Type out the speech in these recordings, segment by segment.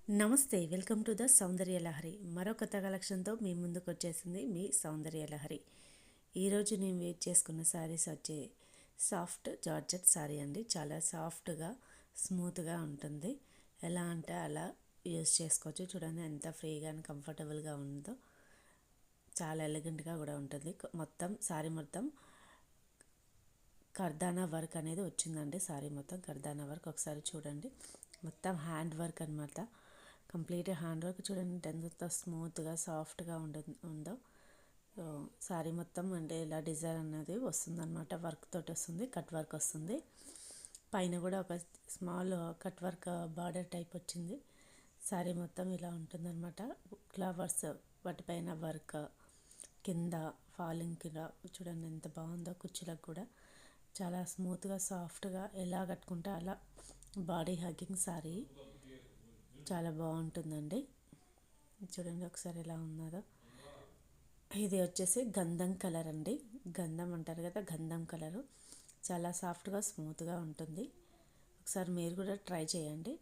నమస్తే, welcome to the సౌందర్య లహరి. మరో కొత్త కలెక్షన్తో మీ ముందుకు వచ్చేసింది మీ సౌందర్య లహరి. ఈరోజు నేను వేర్ చేసుకున్న శారీస్ వచ్చే సాఫ్ట్ జార్జెట్ శారీ అండి. చాలా సాఫ్ట్గా స్మూత్గా ఉంటుంది. ఎలా అంటే అలా యూజ్ చేసుకోవచ్చు. చూడండి ఎంత ఫ్రీగా అండ్ కంఫర్టబుల్గా ఉందో. చాలా ఎలిగెంట్గా కూడా ఉంటుంది. మొత్తం శారీ మొత్తం కర్దానా వర్క్ అనేది వచ్చిందండి. శారీ మొత్తం కర్దానా వర్క్ ఒకసారి చూడండి. మొత్తం హ్యాండ్ వర్క్ అనమాట. కంప్లీట్ హ్యాండ్ వర్క్ చూడండి ఎంత స్మూత్గా సాఫ్ట్గా ఉందో. శారీ మొత్తం అంటే ఇలా డిజైన్ అనేది వస్తుందన్నమాట. వర్క్ తోటి వస్తుంది, కట్ వర్క్ వస్తుంది. పైన కూడా ఒక small cut work border type వచ్చింది. శారీ మొత్తం ఇలా ఉంటుందన్నమాట. ఫ్లవర్స్ వాటిపైన వర్క్, కింద ఫాలింగ్ కింద చూడండి ఎంత బాగుందో. కుర్చీలకు కూడా చాలా స్మూత్గా సాఫ్ట్గా ఎలా కట్టుకుంటే అలా బాడీ హగ్గింగ్ శారీ చాలా బాగుంటుందండి. చూడండి ఒకసారి ఎలా ఉన్నదో. ఇది వచ్చేసి గంధం కలర్ అండి. గంధం అంటారు కదా, గంధం కలరు. చాలా సాఫ్ట్గా స్మూత్గా ఉంటుంది. ఒకసారి మీరు కూడా ట్రై చేయండి.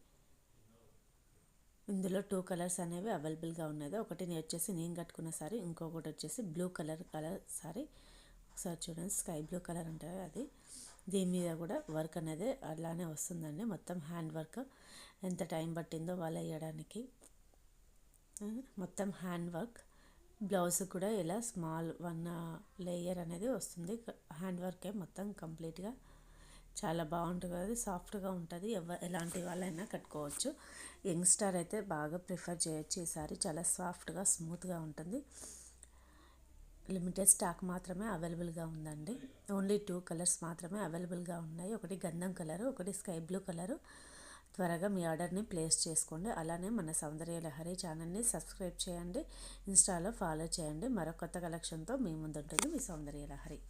ఇందులో 2 కలర్స్ అనేవి అవైలబుల్గా ఉన్నది. ఒకటి వచ్చేసి నేను కట్టుకున్న సారీ, ఇంకొకటి వచ్చేసి బ్లూ కలర్ సారీ. ఒకసారి చూడండి, స్కై బ్లూ కలర్ ఉంటుంది అది. దీని మీద కూడా వర్క్ అనేది అలానే వస్తుందండి. మొత్తం హ్యాండ్ వర్క్. ఎంత టైం పట్టిందో వాళ్ళు వేయడానికి. మొత్తం హ్యాండ్ వర్క్. బ్లౌజ్ కూడా ఇలా స్మాల్ 1 లేయర్ అనేది వస్తుంది. హ్యాండ్ వర్కే మొత్తం కంప్లీట్గా. చాలా బాగుంటుంది కదా, సాఫ్ట్గా ఉంటుంది. ఎలాంటి వాళ్ళైనా కట్టుకోవచ్చు. యంగ్స్టర్ అయితే బాగా ప్రిఫర్ చేయొచ్చు. ఈ సారీ చాలా సాఫ్ట్గా స్మూత్గా ఉంటుంది. లిమిటెడ్ స్టాక్ మాత్రమే అవైలబుల్గా ఉందండి. ఓన్లీ 2 కలర్స్ మాత్రమే అవైలబుల్గా ఉన్నాయి. ఒకటి గంధం కలరు, ఒకటి స్కై బ్లూ కలరు. త్వరగా మీ ఆర్డర్ని ప్లేస్ చేసుకోండి. అలానే మన సౌందర్య లహరి ఛానల్ని సబ్స్క్రైబ్ చేయండి. ఇన్స్టాలో ఫాలో చేయండి. మరో కొత్త కలెక్షన్తో మీ ముందుంటుంది మీ సౌందర్య లహరి.